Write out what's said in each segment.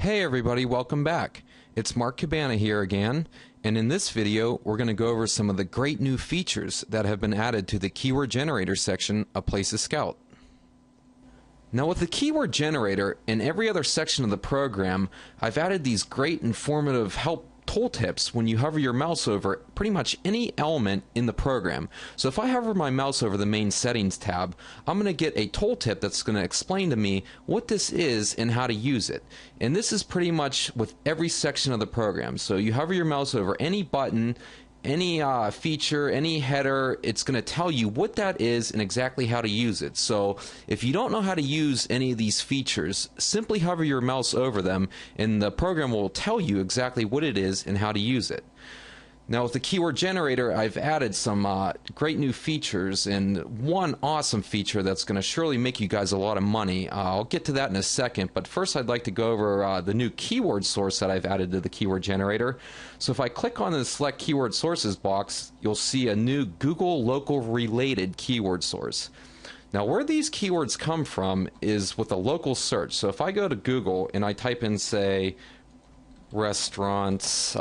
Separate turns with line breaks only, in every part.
Hey everybody, welcome back. It's Mark Cabana here again, and in this video we're going to go over some of the great new features that have been added to the keyword generator section of Places Scout. Now with the keyword generator and every other section of the program, I've added these great informative help tooltips when you hover your mouse over pretty much any element in the program. So if I hover my mouse over the main settings tab, I'm going to get a tooltip that's going to explain to me what this is and how to use it. And this is pretty much with every section of the program. So you hover your mouse over any button, any feature, any header, it's going to tell you what that is and exactly how to use it. So if you don't know how to use any of these features, simply hover your mouse over them and the program will tell you exactly what it is and how to use it. Now with the keyword generator, I've added some great new features, and one awesome feature that's going to surely make you guys a lot of money. I'll get to that in a second, but first I'd like to go over the new keyword source that I've added to the keyword generator. So if I click on the select keyword sources box, you'll see a new Google local related keyword source. Now where these keywords come from is with a local search. So if I go to Google and I type in, say, restaurants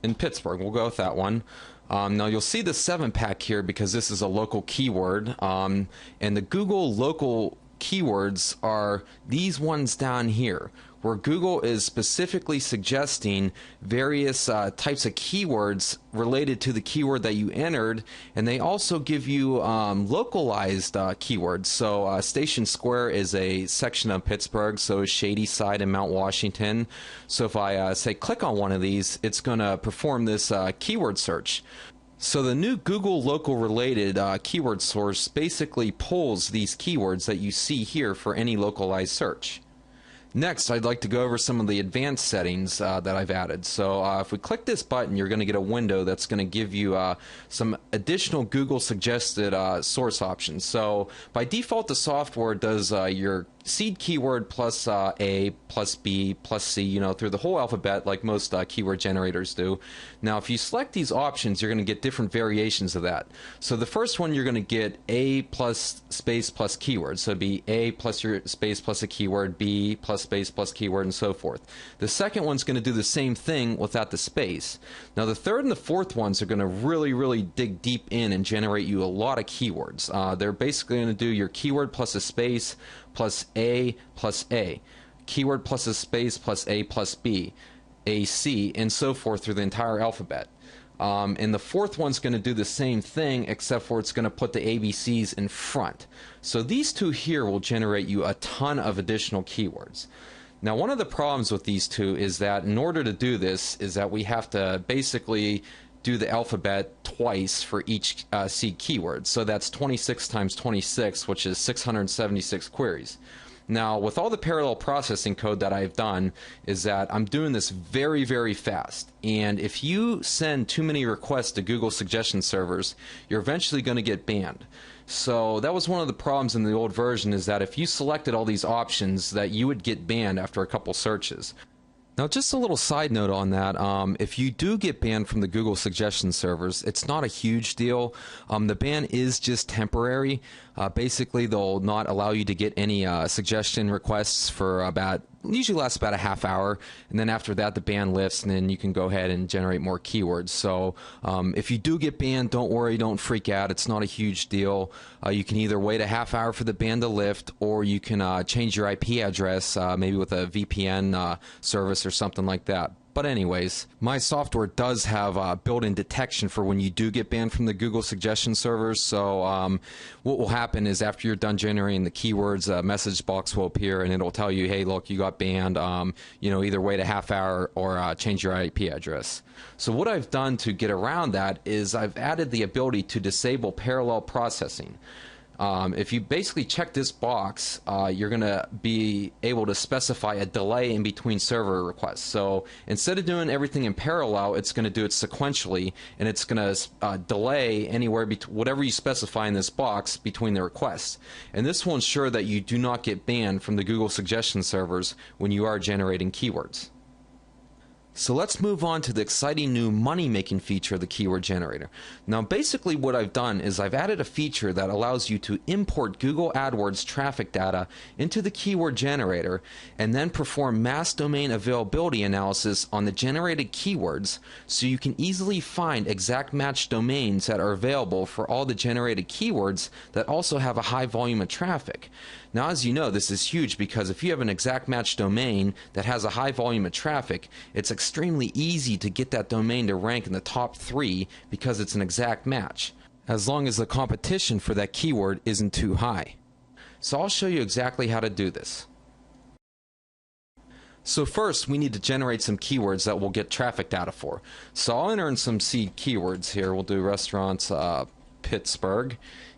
in Pittsburgh, we'll go with that one. Now you'll see the 7-pack here because this is a local keyword, and the Google local keywords are these ones down here, where Google is specifically suggesting various types of keywords related to the keyword that you entered, and they also give you localized keywords. So Station Square is a section of Pittsburgh, so is Shady Side and Mount Washington. So if I say click on one of these, it's going to perform this keyword search. So the new Google local related keyword source basically pulls these keywords that you see here for any localized search. Next, I'd like to go over some of the advanced settings that I've added. So if we click this button, you're going to get a window that's going to give you some additional Google suggested source options. So by default, the software does your seed keyword plus A plus B plus C, you know, through the whole alphabet like most keyword generators do. Now if you select these options, you're going to get different variations of that. So the first one, you're going to get A plus space plus keyword. So it'd be A plus your space plus a keyword, B plus space plus keyword, and so forth. The second one's going to do the same thing without the space. Now the third and the fourth ones are going to really dig deep in and generate you a lot of keywords. They're basically going to do your keyword plus a space plus A, keyword plus a space plus A plus B, AC, and so forth through the entire alphabet. And the fourth one's going to do the same thing, except for it's going to put the ABCs in front. So these two here will generate you a ton of additional keywords. Now one of the problems with these two is that in order to do this is that we have to basically do the alphabet twice for each seed keyword. So that's 26 times 26, which is 676 queries. Now with all the parallel processing code that I've done is that I'm doing this very fast, and if you send too many requests to Google suggestion servers, you're eventually going to get banned. So that was one of the problems in the old version, is that if you selected all these options, that you would get banned after a couple searches. Now just a little side note on that, if you do get banned from the Google suggestion servers, it's not a huge deal. The ban is just temporary. Basically they'll not allow you to get any suggestion requests for usually lasts about a half hour, and then after that the ban lifts and then you can go ahead and generate more keywords. So if you do get banned, don't worry, don't freak out, it's not a huge deal. You can either wait a half hour for the ban to lift, or you can change your IP address, maybe with a VPN service or something like that. But anyways, my software does have built-in detection for when you do get banned from the Google suggestion servers. So what will happen is after you're done generating the keywords, a message box will appear and it'll tell you, hey, look, you got banned. You know, either wait a half hour or change your IP address. So what I've done to get around that is I've added the ability to disable parallel processing. If you basically check this box, you're going to be able to specify a delay in between server requests. So instead of doing everything in parallel, it's going to do it sequentially, and it's going to delay anywhere between whatever you specify in this box between the requests. And this will ensure that you do not get banned from the Google suggestion servers when you are generating keywords. So let's move on to the exciting new money-making feature of the keyword generator. Now basically what I've done is I've added a feature that allows you to import Google AdWords traffic data into the keyword generator and then perform mass domain availability analysis on the generated keywords so you can easily find exact match domains that are available for all the generated keywords that also have a high volume of traffic. Now as you know, this is huge because if you have an exact match domain that has a high volume of traffic, it's extremely easy to get that domain to rank in the top 3 because it's an exact match, as long as the competition for that keyword isn't too high. So I'll show you exactly how to do this. So first we need to generate some keywords that we'll get traffic data for. So I'll enter in some seed keywords here. We'll do restaurants, Pittsburgh.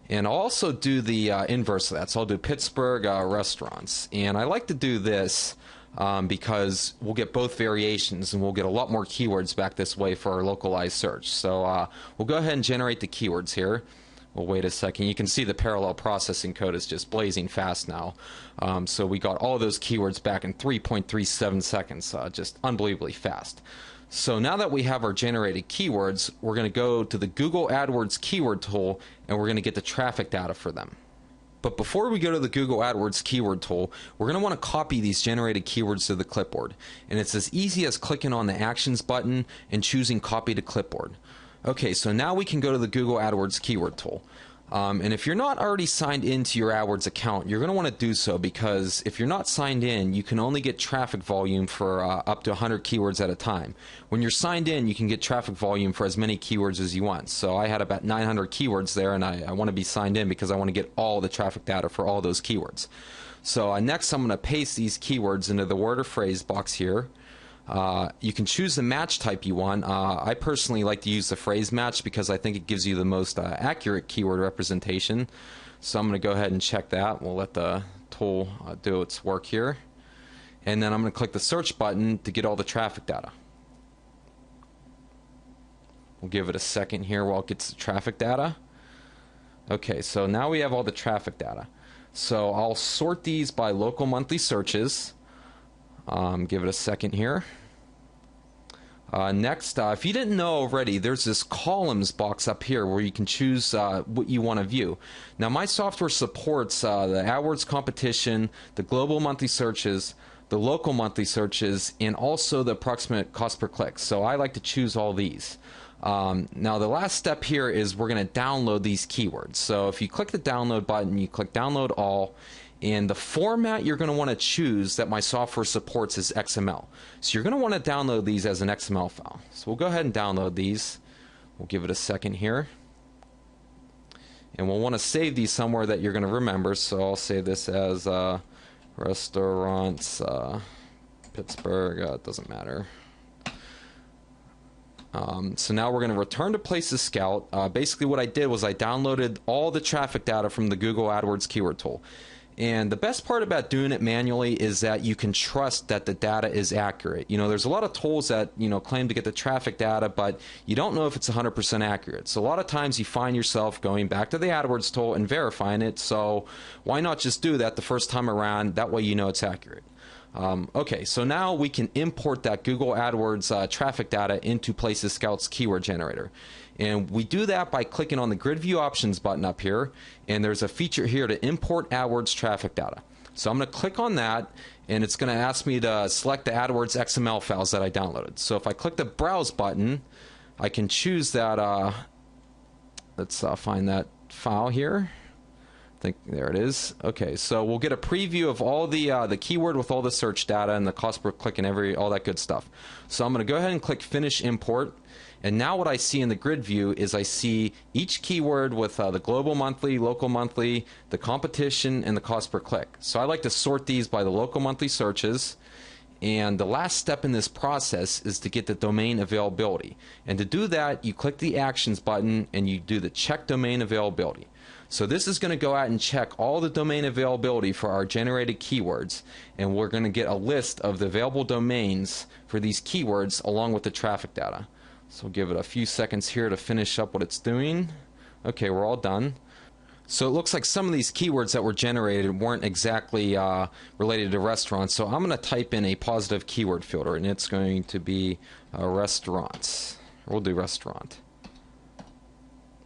And I'll also do the inverse of that. So I'll do Pittsburgh restaurants. And I like to do this because we'll get both variations and we'll get a lot more keywords back this way for our localized search. So we'll go ahead and generate the keywords here. We'll wait a second. You can see the parallel processing code is just blazing fast now. So we got all those keywords back in 3.37 seconds, just unbelievably fast. So now that we have our generated keywords, we're going to go to the Google AdWords keyword tool and we're going to get the traffic data for them. But before we go to the Google AdWords keyword tool, we're going to want to copy these generated keywords to the clipboard. And it's as easy as clicking on the Actions button and choosing Copy to Clipboard. Okay, so now we can go to the Google AdWords keyword tool. And if you're not already signed into your AdWords account, you're going to want to do so because if you're not signed in, you can only get traffic volume for up to 100 keywords at a time. When you're signed in, you can get traffic volume for as many keywords as you want. So I had about 900 keywords there, and I want to be signed in because I want to get all the traffic data for all those keywords. So next I'm going to paste these keywords into the word or phrase box here. You can choose the match type you want. I personally like to use the phrase match because I think it gives you the most accurate keyword representation. So I'm going to go ahead and check that. We'll let the tool do its work here. And then I'm going to click the search button to get all the traffic data. We'll give it a second here while it gets the traffic data. Okay, so now we have all the traffic data. So I'll sort these by local monthly searches. Give it a second here. Next, if you didn't know already, there's this columns box up here where you can choose what you want to view. Now my software supports the AdWords competition, the global monthly searches, the local monthly searches, and also the approximate cost per click. So I like to choose all these. Now the last step here is we're going to download these keywords. So if you click the download button, you click download all, and the format you're going to want to choose that my software supports is XML. So you're going to want to download these as an XML file. So we'll go ahead and download these. We'll give it a second here. And we'll want to save these somewhere that you're going to remember. So I'll save this as restaurants, Pittsburgh, it doesn't matter. So now we're going to return to Places Scout. Basically what I did was I downloaded all the traffic data from the Google AdWords keyword tool. And the best part about doing it manually is that you can trust that the data is accurate. You know, there's a lot of tools that, you know, claim to get the traffic data, but you don't know if it's 100% accurate. So a lot of times you find yourself going back to the AdWords tool and verifying it. So why not just do that the first time around? That way you know it's accurate. Okay, so now we can import that Google AdWords traffic data into Places Scout's keyword generator. And we do that by clicking on the Grid View Options button up here, and there's a feature here to import AdWords traffic data. So I'm going to click on that, and it's going to ask me to select the AdWords XML files that I downloaded. So if I click the Browse button, I can choose that, let's find that file here. I think there it is. Okay, so we'll get a preview of all the keyword with all the search data and the cost per click and all that good stuff. So I'm going to go ahead and click Finish Import. And now what I see in the grid view is I see each keyword with the global monthly, local monthly, the competition, and the cost per click. So I like to sort these by the local monthly searches. And the last step in this process is to get the domain availability. And to do that, you click the Actions button and you do the Check Domain Availability. So this is going to go out and check all the domain availability for our generated keywords, and we're going to get a list of the available domains for these keywords along with the traffic data. So we'll give it a few seconds here to finish up what it's doing. Okay, we're all done. So it looks like some of these keywords that were generated weren't exactly related to restaurants. So I'm going to type in a positive keyword filter, and it's going to be restaurants. We'll do restaurant.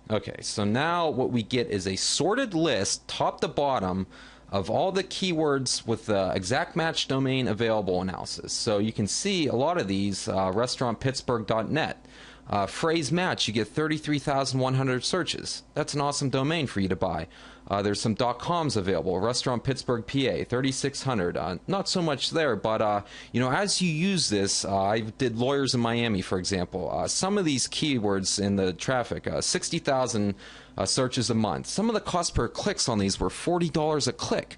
Okay, so now what we get is a sorted list, top to bottom, of all the keywords with the exact match domain available analysis. So you can see a lot of these, restaurantpittsburgh.net. Phrase match, you get 33,100 searches. That's an awesome domain for you to buy. There's some .coms available. Restaurant Pittsburgh, PA, 3,600. Not so much there, but you know, as you use this, I did lawyers in Miami, for example. Some of these keywords in the traffic, 60,000 searches a month. Some of the cost per clicks on these were $40 a click.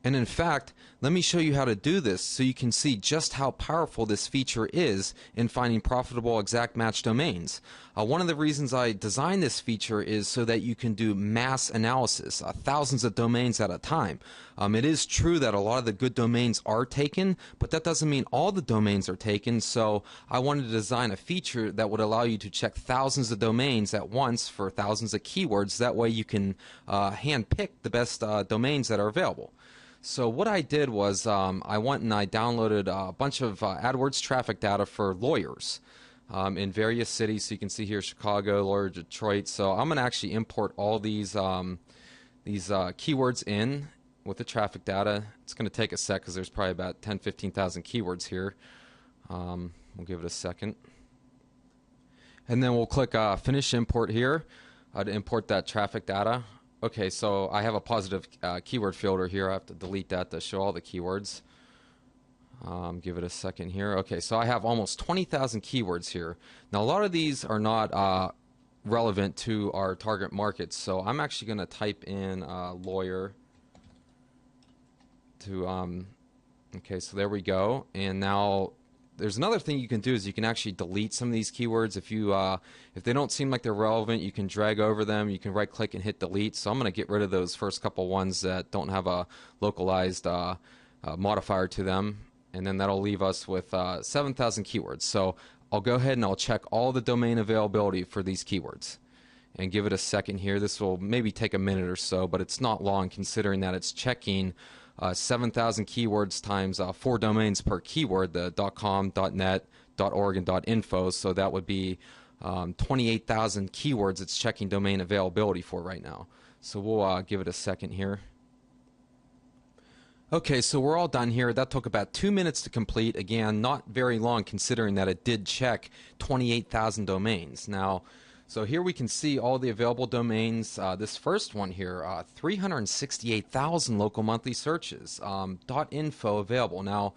And in fact, let me show you how to do this so you can see just how powerful this feature is in finding profitable exact match domains. One of the reasons I designed this feature is so that you can do mass analysis, thousands of domains at a time. It is true that a lot of the good domains are taken, but that doesn't mean all the domains are taken, so I wanted to design a feature that would allow you to check thousands of domains at once for thousands of keywords. That way you can hand pick the best domains that are available. So what I did was I went and I downloaded a bunch of AdWords traffic data for lawyers in various cities. So you can see here Chicago, lawyer, Detroit. So I'm going to actually import all these keywords in with the traffic data. It's going to take a sec because there's probably about 10,000-15,000 keywords here. We'll give it a second. And then we'll click Finish Import here to import that traffic data. Okay, so I have a positive keyword filter here. I have to delete that to show all the keywords. Give it a second here. Okay, so I have almost 20,000 keywords here. Now, a lot of these are not relevant to our target market, so I'm actually going to type in lawyer to, okay, so there we go. And now there's another thing you can do is you can actually delete some of these keywords. If they don't seem like they're relevant, you can drag over them. You can right click and hit delete. So I'm going to get rid of those first couple ones that don't have a localized modifier to them, and then that'll leave us with 7,000 keywords. So I'll go ahead and I'll check all the domain availability for these keywords and give it a second here. This will maybe take a minute or so, but it's not long considering that it's checking 7,000 keywords times 4 domains per keyword, the .com, .net, .org, and .info. So that would be 28,000 keywords it's checking domain availability for right now. So we'll give it a second here. Okay, so we're all done here. That took about 2 minutes to complete. Again, not very long considering that it did check 28,000 domains. Now, so here we can see all the available domains. This first one here, 368,000 local monthly searches. .info available. Now,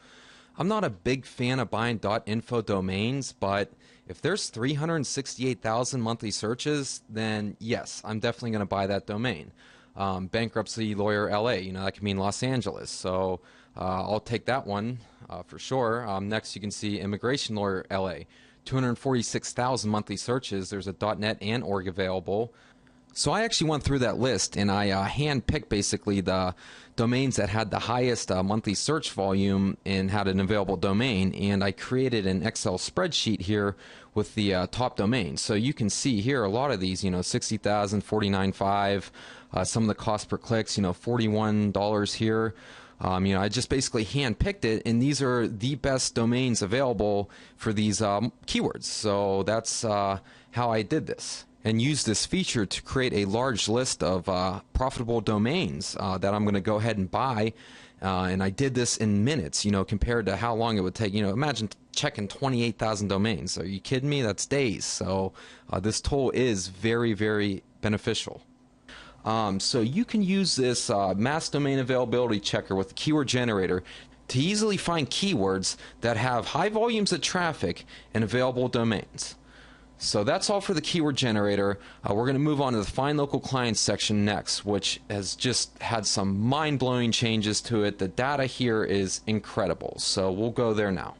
I'm not a big fan of buying .info domains, but if there's 368,000 monthly searches, then yes, I'm definitely going to buy that domain. Bankruptcy lawyer LA, you know, that can mean Los Angeles. So I'll take that one for sure. Next, you can see immigration lawyer LA. 246,000 monthly searches. There's a .net and .org available. So I actually went through that list and I hand-picked basically the domains that had the highest monthly search volume and had an available domain, and I created an Excel spreadsheet here with the top domains. So you can see here a lot of these, you know, 60,000, 49.5, some of the cost per clicks, you know, $41 here. You know, I just basically hand-picked it, and these are the best domains available for these keywords. So that's how I did this, and used this feature to create a large list of profitable domains that I'm going to go ahead and buy. And I did this in minutes, you know, compared to how long it would take. You know, imagine checking 28,000 domains. Are you kidding me? That's days. So this tool is very, very beneficial. So you can use this mass domain availability checker with the keyword generator to easily find keywords that have high volumes of traffic and available domains. So that's all for the keyword generator. We're going to move on to the Find Local Clients section next, which has just had some mind-blowing changes to it. The data here is incredible. So we'll go there now.